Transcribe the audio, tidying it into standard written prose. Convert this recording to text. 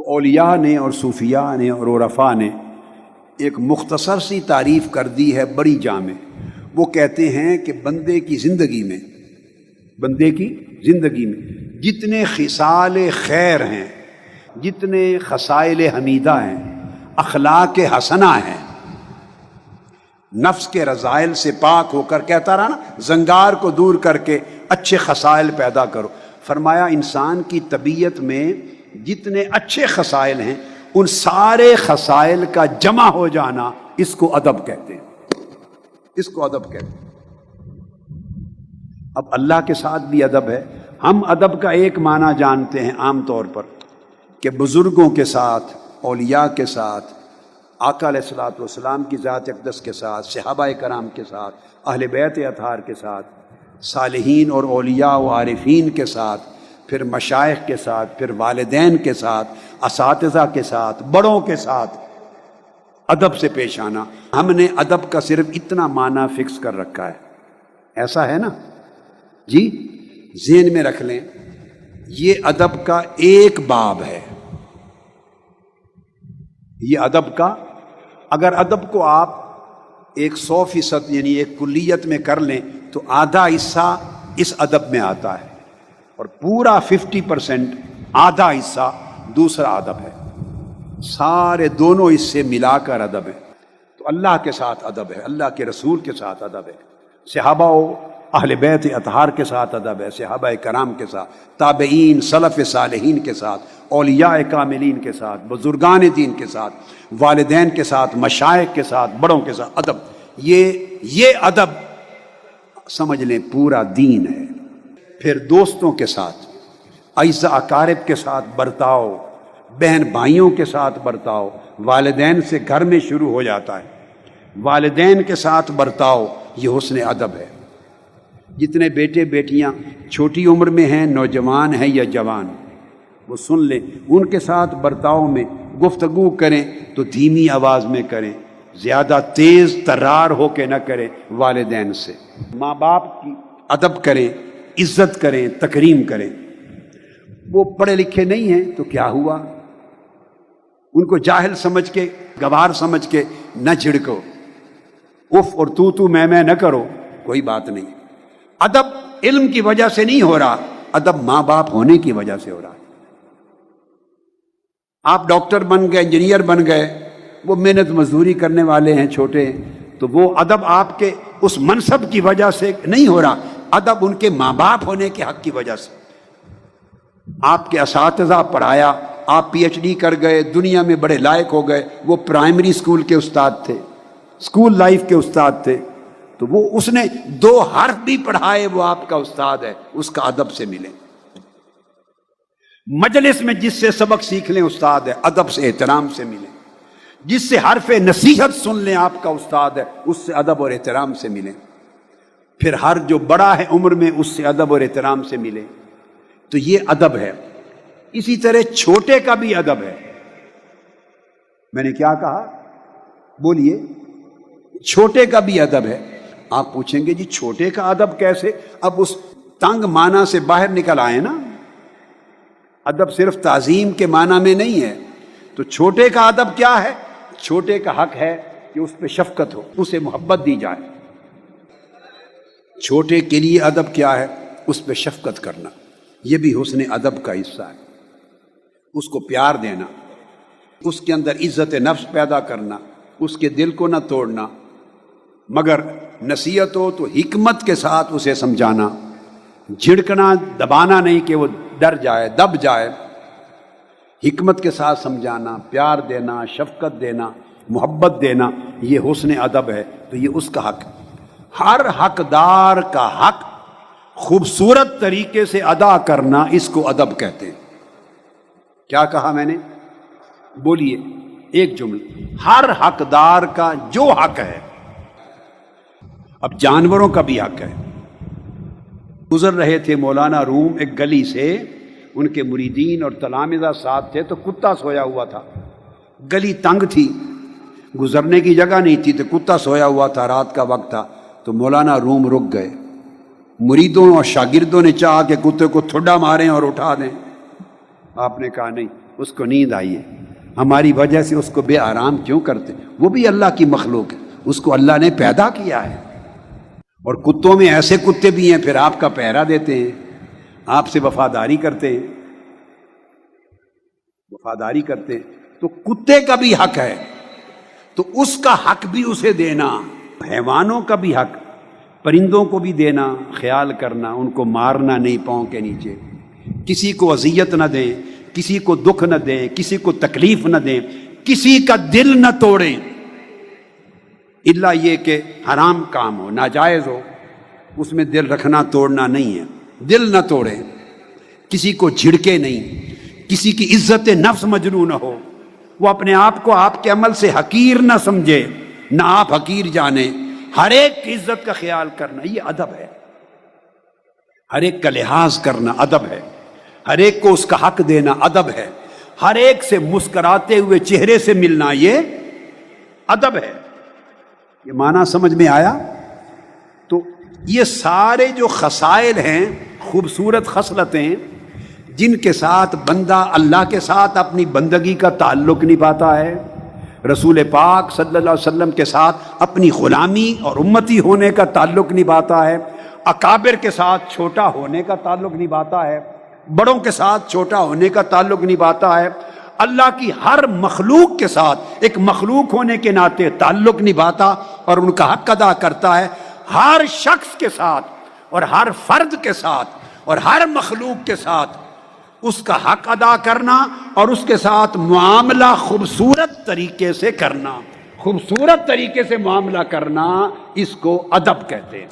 اولیاء نے اور صوفیاء نے اور عرفاء نے ایک مختصر سی تعریف کر دی ہے بڑی جامع۔ وہ کہتے ہیں کہ بندے کی زندگی میں جتنے خصال خیر ہیں، جتنے خصائل حمیدہ ہیں، اخلاق حسنہ ہیں، نفس کے رذائل سے پاک ہو کر، کہتا رہا نا، زنگار کو دور کر کے اچھے خصائل پیدا کرو۔ فرمایا انسان کی طبیعت میں جتنے اچھے خصائل ہیں، ان سارے خصائل کا جمع ہو جانا، اس کو ادب کہتے ہیں، اس کو ادب کہتے ہیں۔ اب اللہ کے ساتھ بھی ادب ہے۔ ہم ادب کا ایک معنی جانتے ہیں عام طور پر کہ بزرگوں کے ساتھ، اولیاء کے ساتھ، آقا علیہ الصلوۃ والسلام کی ذات اقدس کے ساتھ، صحابہ کرام کے ساتھ، اہل بیت اطہار کے ساتھ، صالحین اور اولیاء و عارفین کے ساتھ، پھر مشائخ کے ساتھ، پھر والدین کے ساتھ، اساتذہ کے ساتھ، بڑوں کے ساتھ ادب سے پیش آنا۔ ہم نے ادب کا صرف اتنا معنی فکس کر رکھا ہے، ایسا ہے نا جی؟ ذہن میں رکھ لیں، یہ ادب کا ایک باب ہے، یہ ادب کا، اگر ادب کو آپ 100% یعنی ایک کلیت میں کر لیں تو آدھا حصہ اس ادب میں آتا ہے، اور پورا 50% آدھا حصہ دوسرا ادب ہے، سارے دونوں حصے ملا کر ادب ہے۔ تو اللہ کے ساتھ ادب ہے، اللہ کے رسول کے ساتھ ادب ہے، صحابہ و اہل بیت اطہار کے ساتھ ادب ہے، صحابہ کرام کے ساتھ، تابعین، سلف صالحین کے ساتھ، اولیاء کاملین کے ساتھ، بزرگان دین کے ساتھ، والدین کے ساتھ، مشائخ کے ساتھ، بڑوں کے ساتھ ادب۔ یہ ادب سمجھ لیں پورا دین ہے۔ پھر دوستوں کے ساتھ، اعزاء اقارب کے ساتھ برتاؤ، بہن بھائیوں کے ساتھ برتاؤ، والدین سے گھر میں شروع ہو جاتا ہے، والدین کے ساتھ برتاؤ، یہ حسن ادب ہے۔ جتنے بیٹے بیٹیاں چھوٹی عمر میں ہیں، نوجوان ہیں یا جوان، وہ سن لیں، ان کے ساتھ برتاؤ میں گفتگو کریں تو دھیمی آواز میں کریں، زیادہ تیز ترار ہو کے نہ کریں۔ والدین سے، ماں باپ کی ادب کریں، عزت کریں، تکریم کریں۔ وہ پڑھے لکھے نہیں ہیں تو کیا ہوا، ان کو جاہل سمجھ کے، گوار سمجھ کے نہ جھڑکو، اف اور تو میں نہ کرو، کوئی بات نہیں۔ ادب علم کی وجہ سے نہیں ہو رہا، ادب ماں باپ ہونے کی وجہ سے ہو رہا ہے۔ آپ ڈاکٹر بن گئے، انجینئر بن گئے، وہ محنت مزدوری کرنے والے ہیں، چھوٹے ہیں، تو وہ ادب آپ کے اس منصب کی وجہ سے نہیں ہو رہا، ادب ان کے ماں باپ ہونے کے حق کی وجہ سے۔ آپ کے اساتذہ پڑھایا، آپ پی ایچ ڈی کر گئے، دنیا میں بڑے لائق ہو گئے، وہ پرائمری اسکول کے استاد تھے، اسکول لائف کے استاد تھے، تو وہ اس نے 2 حرف بھی پڑھائے، وہ آپ کا استاد ہے، اس کا ادب سے ملیں۔ مجلس میں جس سے سبق سیکھ لیں استاد ہے، ادب سے احترام سے ملیں۔ جس سے حرف نصیحت سن لیں آپ کا استاد ہے، اس سے ادب اور احترام سے ملیں۔ پھر ہر جو بڑا ہے عمر میں، اس سے ادب اور احترام سے ملیں۔ تو یہ ادب ہے۔ اسی طرح چھوٹے کا بھی ادب ہے۔ میں نے کیا کہا؟ بولیے۔ چھوٹے کا بھی ادب ہے۔ آپ پوچھیں گے جی چھوٹے کا ادب کیسے؟ اب اس تنگ معنی سے باہر نکل آئے نا، ادب صرف تعظیم کے معنی میں نہیں ہے۔ تو چھوٹے کا ادب کیا ہے؟ چھوٹے کا حق ہے کہ اس پہ شفقت ہو، اسے محبت دی جائے۔ چھوٹے کے لیے ادب کیا ہے؟ اس پہ شفقت کرنا، یہ بھی حسن ادب کا حصہ ہے۔ اس کو پیار دینا، اس کے اندر عزت نفس پیدا کرنا، اس کے دل کو نہ توڑنا، مگر نصیحت ہو تو حکمت کے ساتھ اسے سمجھانا، جھڑکنا دبانا نہیں کہ وہ ڈر جائے، دب جائے۔ حکمت کے ساتھ سمجھانا، پیار دینا، شفقت دینا، محبت دینا، یہ حسن ادب ہے۔ تو یہ اس کا حق ہے۔ ہر حقدار کا حق خوبصورت طریقے سے ادا کرنا، اس کو ادب کہتے ہیں۔ کیا کہا میں نے؟ بولیے ایک جملہ۔ ہر حقدار کا جو حق ہے، اب جانوروں کا بھی حق ہے۔ گزر رہے تھے مولانا روم ایک گلی سے، ان کے مریدین اور تلامذہ ساتھ تھے، تو کتا سویا ہوا تھا۔ گلی تنگ تھی، گزرنے کی جگہ نہیں تھی، تو کتا سویا ہوا تھا، رات کا وقت تھا، تو مولانا روم رک گئے۔ مریدوں اور شاگردوں نے چاہا کہ کتے کو تھوڑا ماریں اور اٹھا دیں۔ آپ نے کہا نہیں، اس کو نیند آئی ہے، ہماری وجہ سے اس کو بے آرام کیوں کرتے؟ وہ بھی اللہ کی مخلوق ہے، اس کو اللہ نے پیدا کیا ہے۔ اور کتوں میں ایسے کتے بھی ہیں پھر آپ کا پہرا دیتے ہیں، آپ سے وفاداری کرتے ہیں، وفاداری کرتے ہیں، تو کتے کا بھی حق ہے، تو اس کا حق بھی اسے دینا، حیوانوں کا بھی حق، پرندوں کو بھی دینا، خیال کرنا، ان کو مارنا نہیں پاؤں کے نیچے، کسی کو اذیت نہ دیں، کسی کو دکھ نہ دیں، کسی کو تکلیف نہ دیں، کسی کا دل نہ توڑیں، الا یہ کہ حرام کام ہو، ناجائز ہو، اس میں دل رکھنا توڑنا نہیں ہے، دل نہ توڑیں، کسی کو جھڑکے نہیں، کسی کی عزت نفس مجروح نہ ہو، وہ اپنے آپ کو آپ کے عمل سے حقیر نہ سمجھے، نہ آپ حقیر جانیں، ہر ایک کی عزت کا خیال کرنا یہ ادب ہے، ہر ایک کا لحاظ کرنا ادب ہے، ہر ایک کو اس کا حق دینا ادب ہے، ہر ایک سے مسکراتے ہوئے چہرے سے ملنا یہ ادب ہے۔ یہ معنی سمجھ میں آیا؟ تو یہ سارے جو خصائل ہیں، خوبصورت خصلتیں جن کے ساتھ بندہ اللہ کے ساتھ اپنی بندگی کا تعلق نبھاتا ہے، رسول پاک صلی اللہ علیہ وسلم کے ساتھ اپنی غلامی اور امتی ہونے کا تعلق نبھاتا ہے، اکابر کے ساتھ چھوٹا ہونے کا تعلق نبھاتا ہے، بڑوں کے ساتھ چھوٹا ہونے کا تعلق نبھاتا ہے، اللہ کی ہر مخلوق کے ساتھ ایک مخلوق ہونے کے ناطے تعلق نبھاتا اور ان کا حق ادا کرتا ہے، ہر شخص کے ساتھ اور ہر فرد کے ساتھ اور ہر مخلوق کے ساتھ اس کا حق ادا کرنا اور اس کے ساتھ معاملہ خوبصورت طریقے سے کرنا، خوبصورت طریقے سے معاملہ کرنا، اس کو ادب کہتے ہیں۔